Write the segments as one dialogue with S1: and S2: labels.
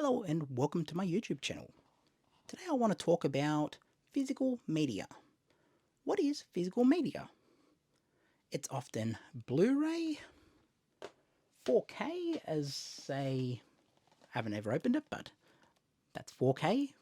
S1: Hello and welcome to my YouTube channel. Today I want to talk about physical media. What is physical media? It's often Blu-ray, 4K as I haven't ever opened it, but that's 4K,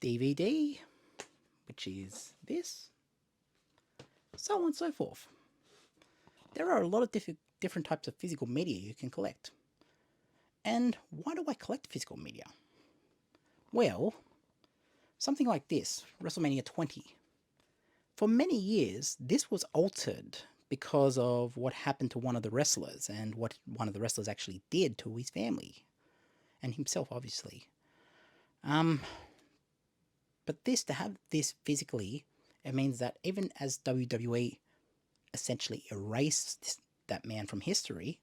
S1: DVD, which is this, so on and so forth. There are a lot of different types of physical media you can collect. And why do I collect physical media? Well, something like this, WrestleMania 20. For many years, this was altered because of what happened to one of the wrestlers and what one of the wrestlers actually did to his family and himself, obviously. Um, but to have this physically, it means that even as WWE essentially erased that man from history,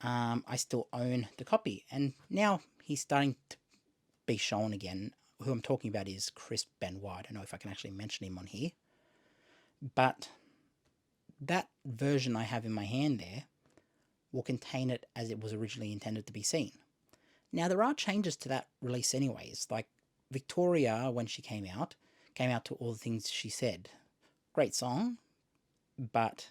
S1: I still own the copy. And now he's starting to be shown again. Who I'm talking about is Chris Benoit. I don't know if I can actually mention him on here. But that version I have in my hand there will contain it as it was originally intended to be seen. Now, there are changes to that release anyways. Like Victoria, when she came out to all the things she said. Great song, but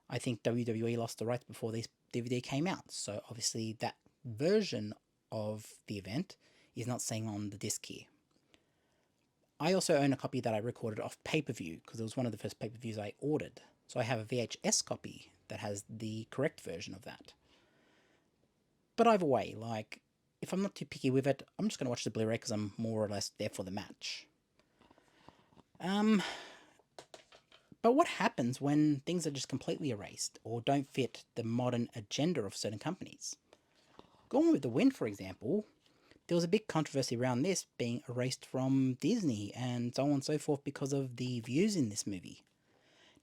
S1: I think WWE lost the rights before this DVD came out. So obviously that version of the event is not seen on the disc here. I also own a copy that I recorded off pay-per-view because it was one of the first pay-per-views I ordered. So I have a VHS copy that has the correct version of that. But either way, like, if I'm not too picky with it, I'm just going to watch the Blu-ray because I'm more or less there for the match. But what happens when things are just completely erased or don't fit the modern agenda of certain companies? Gone with the Wind, for example, there was a big controversy around this being erased from Disney and so on and so forth because of the views in this movie.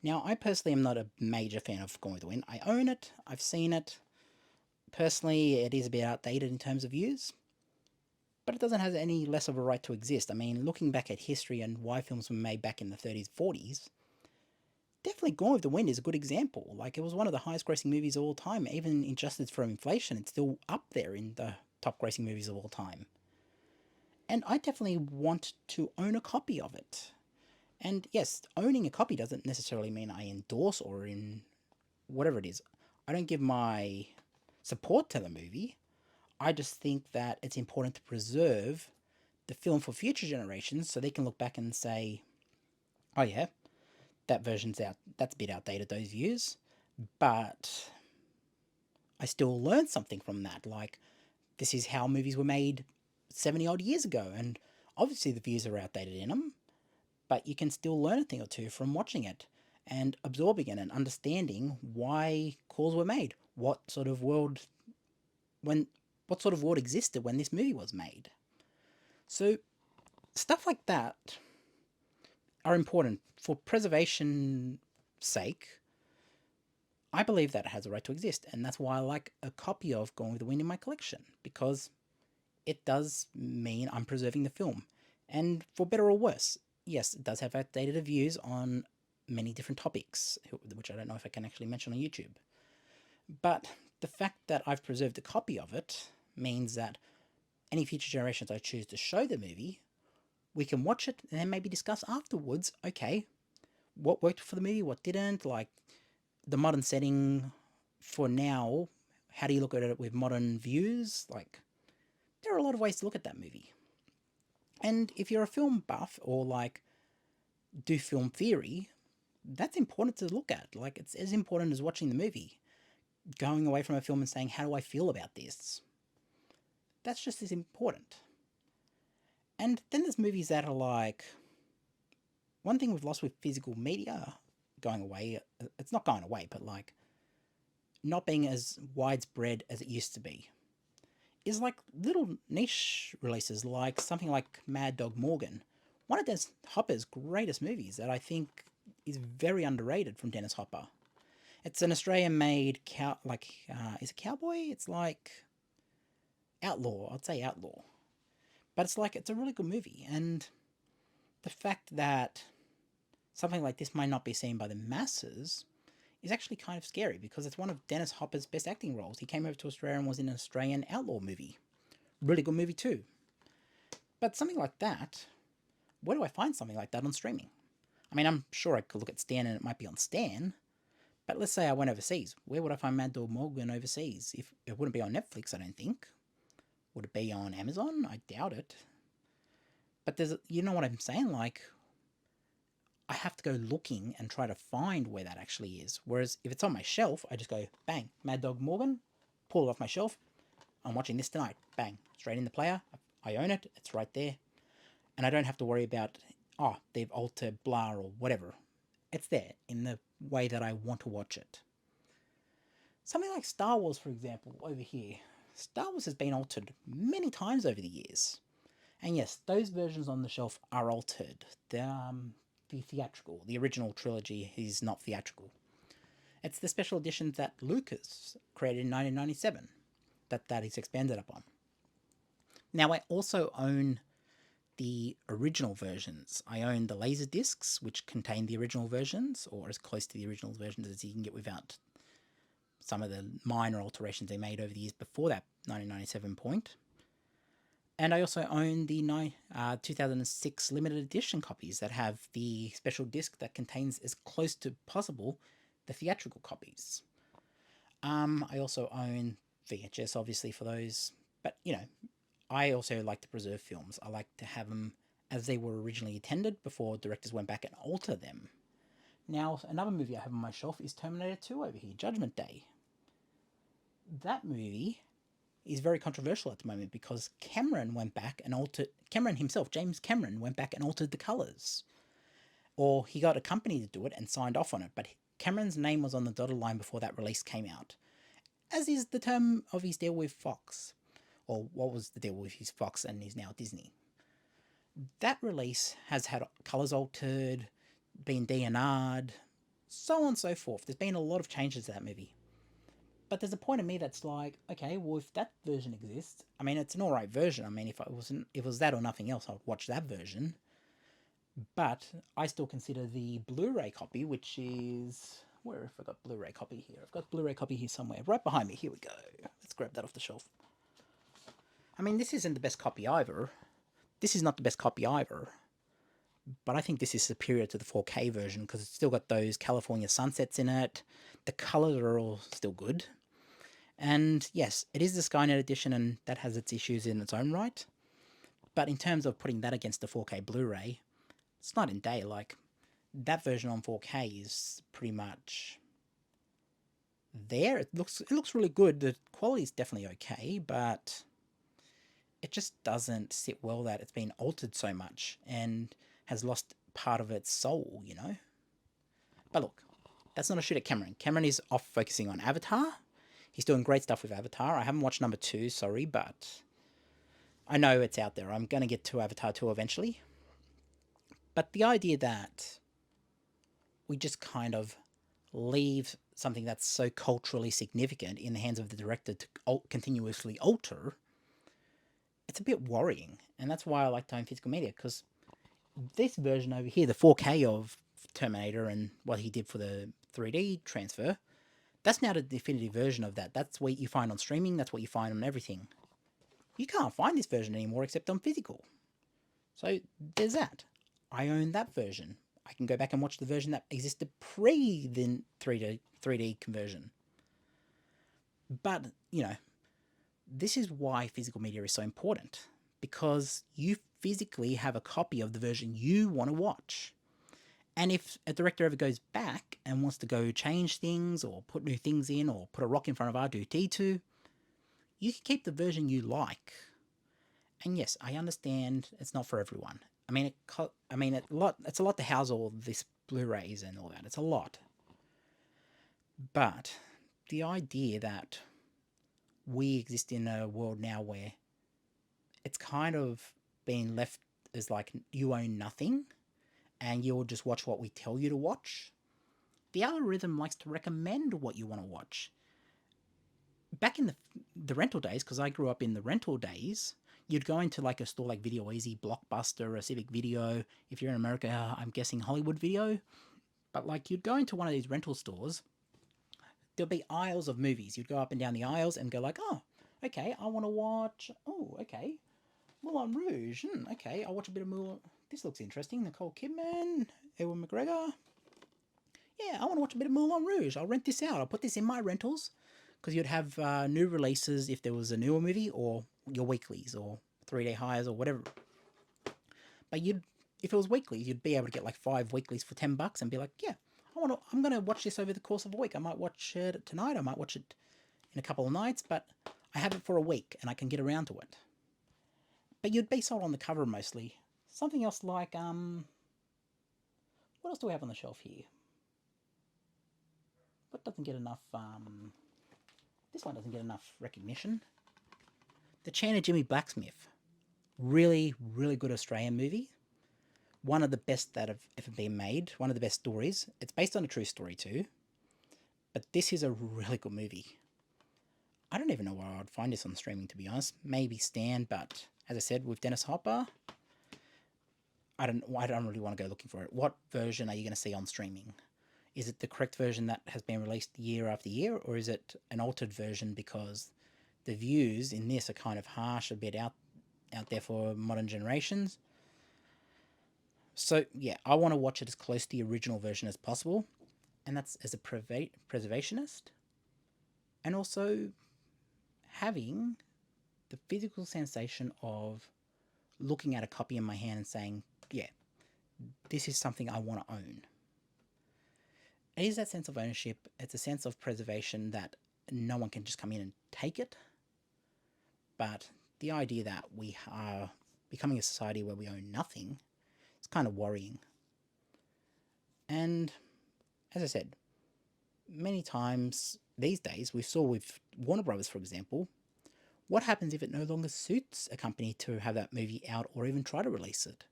S1: Now, I personally am not a major fan of Gone with the Wind. I own it, I've seen it. Personally, it is a bit outdated in terms of views, but it doesn't have any less of a right to exist. I mean, looking back at history and why films were made back in the 30s, 40s, definitely Gone with the Wind is a good example. Like, it was one of the highest grossing movies of all time. Even adjusted for inflation, it's still up there in the top grossing movies of all time. And I definitely want to own a copy of it. And yes, owning a copy doesn't necessarily mean I endorse or in whatever it is. I don't give my support to the movie. I just think that it's important to preserve the film for future generations so they can look back and say, oh yeah, that version's out, that's a bit outdated, those views, but I still learned something from that. Like, this is how movies were made 70 odd years ago, and obviously the views are outdated in them, but you can still learn a thing or two from watching it and absorbing it and understanding why calls were made, what sort of world existed when this movie was made. So stuff like that are important for preservation sake. I believe that it has a right to exist, and that's why I like a copy of Gone with the Wind in my collection, because it does mean I'm preserving the film. And for better or worse, yes, it does have outdated views on many different topics, which I don't know if I can actually mention on YouTube. But the fact that I've preserved a copy of it means that any future generations I choose to show the movie, we can watch it and then maybe discuss afterwards, okay, what worked for the movie, what didn't, like the modern setting for now, how do you look at it with modern views? Like, there are a lot of ways to look at that movie. And if you're a film buff or like do film theory, that's important to look at. Like, it's as important as watching the movie. Going away from a film and saying, how do I feel about this? That's just as important. And then there's movies that are like, one thing we've lost with physical media going away, it's not going away, but like not being as widespread as it used to be, is like little niche releases, like something like Mad Dog Morgan, one of Dennis Hopper's greatest movies that I think is very underrated from Dennis Hopper. It's an Australian-made is it cowboy? It's like outlaw. I'd say outlaw, but it's a really good movie. And the fact that something like this might not be seen by the masses is actually kind of scary because it's one of Dennis Hopper's best acting roles. He came over to Australia and was in an Australian outlaw movie. Really good movie too. But something like that, where do I find something like that on streaming? I mean, I'm sure I could look at Stan and it might be on Stan, but let's say I went overseas. Where would I find Mad Dog Morgan overseas? If it wouldn't be on Netflix, I don't think. Would it be on Amazon? I doubt it. But there's, you know what I'm saying? Like, I have to go looking and try to find where that actually is. Whereas if it's on my shelf, I just go, bang, Mad Dog Morgan, pull it off my shelf. I'm watching this tonight. Bang, straight in the player. I own it. It's right there. And I don't have to worry about, oh, they've altered blah or whatever. It's there in the way that I want to watch it. Something like Star Wars, for example, over here. Star Wars has been altered many times over the years. And yes, those versions on the shelf are altered. The theatrical, the original trilogy is not theatrical. It's the special editions that Lucas created in 1997 that is expanded upon. Now, I also own the original versions. I own the laser discs, which contain the original versions, or as close to the original versions as you can get without some of the minor alterations they made over the years before that 1997 point. And I also own the 2006 limited edition copies that have the special disc that contains as close to possible the theatrical copies. I also own VHS, obviously, for those. But, you know, I also like to preserve films. I like to have them as they were originally intended before directors went back and altered them. Now, another movie I have on my shelf is Terminator 2 over here, Judgment Day. That movie is very controversial at the moment because Cameron went back and altered... Cameron himself, James Cameron, went back and altered the colours. Or he got a company to do it and signed off on it, but Cameron's name was on the dotted line before that release came out. As is the term of his deal with Fox. Or what was the deal with his Fox and is now Disney. That release has had colours altered, been DNR'd, so on and so forth. There's been a lot of changes to that movie. But there's a point of me that's like, okay, well, if that version exists, I mean, it's an alright version. I mean, if it was that or nothing else, I'd watch that version. But I still consider the Blu-ray copy, which is... Where have I got Blu-ray copy here? I've got Blu-ray copy here somewhere. Right behind me. Here we go. Let's grab that off the shelf. I mean, this isn't the best copy either. This is not the best copy either. But I think this is superior to the 4K version because it's still got those California sunsets in it. The colours are all still good. And yes, it is the Skynet edition and that has its issues in its own right. But in terms of putting that against the 4K Blu-ray, it's night and day. Like, that version on 4K is pretty much there. It looks really good. The quality is definitely okay, but it just doesn't sit well that it's been altered so much and has lost part of its soul, you know? But look, that's not a shoot at Cameron. Cameron is off focusing on Avatar. He's doing great stuff with Avatar. I haven't watched number 2, sorry, but I know it's out there. I'm going to get to Avatar 2 eventually. But the idea that we just kind of leave something that's so culturally significant in the hands of the director to continuously alter, it's a bit worrying. And that's why I like to own physical media, because this version over here, the 4K of Terminator and what he did for the 3D transfer, that's now the definitive version of that. That's what you find on streaming. That's what you find on everything. You can't find this version anymore except on physical. So there's that. I own that version. I can go back and watch the version that existed pre the 3D conversion. But, you know, this is why physical media is so important. Because you physically have a copy of the version you want to watch. And if a director ever goes back and wants to go change things or put new things in or put a rock in front of R2-D2, you can keep the version you like. And yes, I understand it's not for everyone. I mean, it's a lot to house all this Blu-rays and all that. It's a lot. But the idea that we exist in a world now where it's kind of being left as like you own nothing and you'll just watch what we tell you to watch. The algorithm likes to recommend what you want to watch. Back in the rental days, because I grew up in the rental days, you'd go into like a store like Video Easy, Blockbuster, or Civic Video. If you're in America, I'm guessing Hollywood Video. But like you'd go into one of these rental stores there'll be aisles of movies. You'd go up and down the aisles and go like, oh, okay, I want to watch. Oh, okay, Moulin Rouge. Okay, I'll watch a bit of Moulin. This looks interesting. Nicole Kidman, Ewan McGregor. Yeah, I want to watch a bit of Moulin Rouge. I'll rent this out. I'll put this in my rentals because you'd have new releases if there was a newer movie, or your weeklies or 3-day hires or whatever. But if it was weeklies, you'd be able to get like 5 weeklies for $10 and be like, yeah, I'm gonna watch this over the course of a week. I might watch it tonight. I might watch it in a couple of nights, but I have it for a week and I can get around to it. But you'd be sold on the cover mostly. Something else like what else do we have on the shelf here? What doesn't get enough? This one doesn't get enough recognition. The Chan and Jimmy Blacksmith. Really, really good Australian movie. One of the best that have ever been made. One of the best stories. It's based on a true story too. But this is a really good movie. I don't even know where I'd find this on streaming, to be honest. Maybe Stan, but as I said, with Dennis Hopper, I don't really want to go looking for it. What version are you going to see on streaming? Is it the correct version that has been released year after year, or is it an altered version because the views in this are kind of harsh, a bit out there for modern generations? So yeah, I want to watch it as close to the original version as possible, and that's as a preservationist, and also having the physical sensation of looking at a copy in my hand and saying, yeah, this is something I want to own. It is that sense of ownership. It's a sense of preservation that no one can just come in and take it. But the idea that we are becoming a society where we own nothing is kind of worrying. And as I said, many times these days, we saw with Warner Brothers, for example, what happens if it no longer suits a company to have that movie out or even try to release it?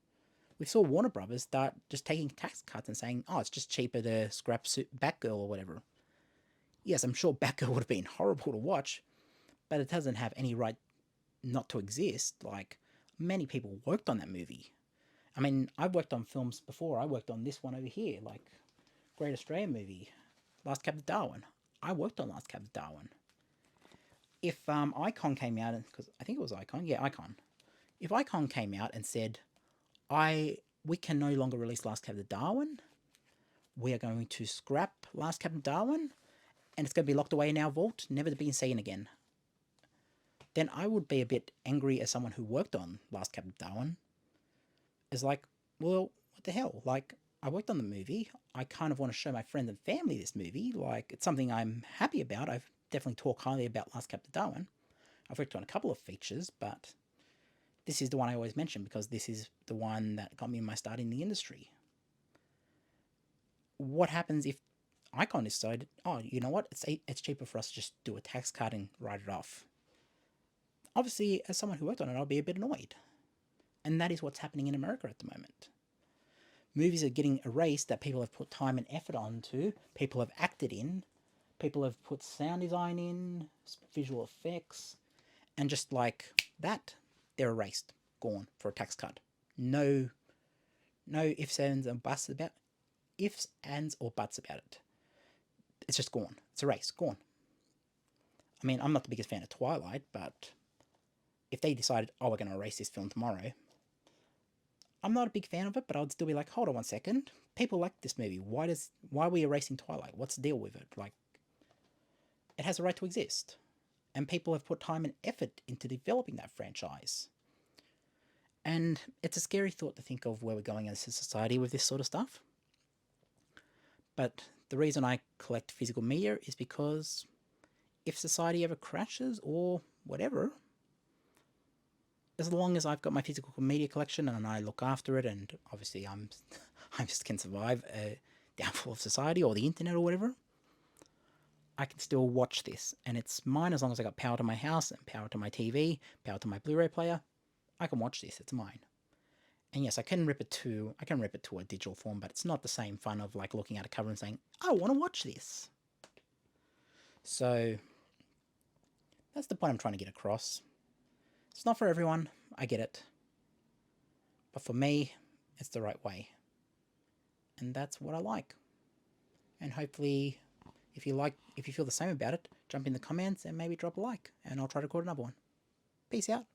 S1: We saw Warner Brothers start just taking tax cuts and saying, oh, it's just cheaper to scrap Batgirl or whatever. Yes, I'm sure Batgirl would have been horrible to watch, but it doesn't have any right not to exist. Like, many people worked on that movie. I mean, I've worked on films before. I worked on this one over here, like Great Australian Movie, Last Cab to Darwin. I worked on Last Cab to Darwin. If Icon came out, because I think it was Icon, yeah, Icon. If Icon came out and said, we can no longer release Last Cab to Darwin. We are going to scrap Last Cab to Darwin, and it's going to be locked away in our vault, never to be seen again. Then I would be a bit angry as someone who worked on Last Cab to Darwin. It's like, well, what the hell? Like, I worked on the movie. I kind of want to show my friends and family this movie. Like, it's something I'm happy about. I've definitely talked highly about Last Cab to Darwin. I've worked on a couple of features, but this is the one I always mention because this is the one that got me my start in the industry. What happens if Icon decided, oh, you know what, it's cheaper for us to just do a tax cut and write it off? Obviously, as someone who worked on it, I'll be a bit annoyed. And that is what's happening in America at the moment. Movies are getting erased that people have put time and effort onto, people have acted in, people have put sound design in, visual effects, and just like that, they're erased, gone for a tax cut. No ifs, ands, or buts about it. It's just gone. It's erased, gone. I mean, I'm not the biggest fan of Twilight, but if they decided, oh, we're going to erase this film tomorrow, I'm not a big fan of it, but I would still be like, hold on one second. People like this movie. Why are we erasing Twilight? What's the deal with it? Like, it has a right to exist. And people have put time and effort into developing that franchise. And it's a scary thought to think of where we're going as a society with this sort of stuff. But the reason I collect physical media is because if society ever crashes or whatever, as long as I've got my physical media collection and I look after it, and obviously I just can survive a downfall of society or the internet or whatever, I can still watch this, and it's mine as long as I got power to my house and power to my TV, power to my Blu-ray player. I can watch this. It's mine. And yes, I can rip it to a digital form, but it's not the same fun of like looking at a cover and saying, I want to watch this. So that's the point I'm trying to get across. It's not for everyone, I get it. But for me, it's the right way. And that's what I like. And hopefully, If you feel the same about it, jump in the comments and maybe drop a like, and I'll try to record another one. Peace out.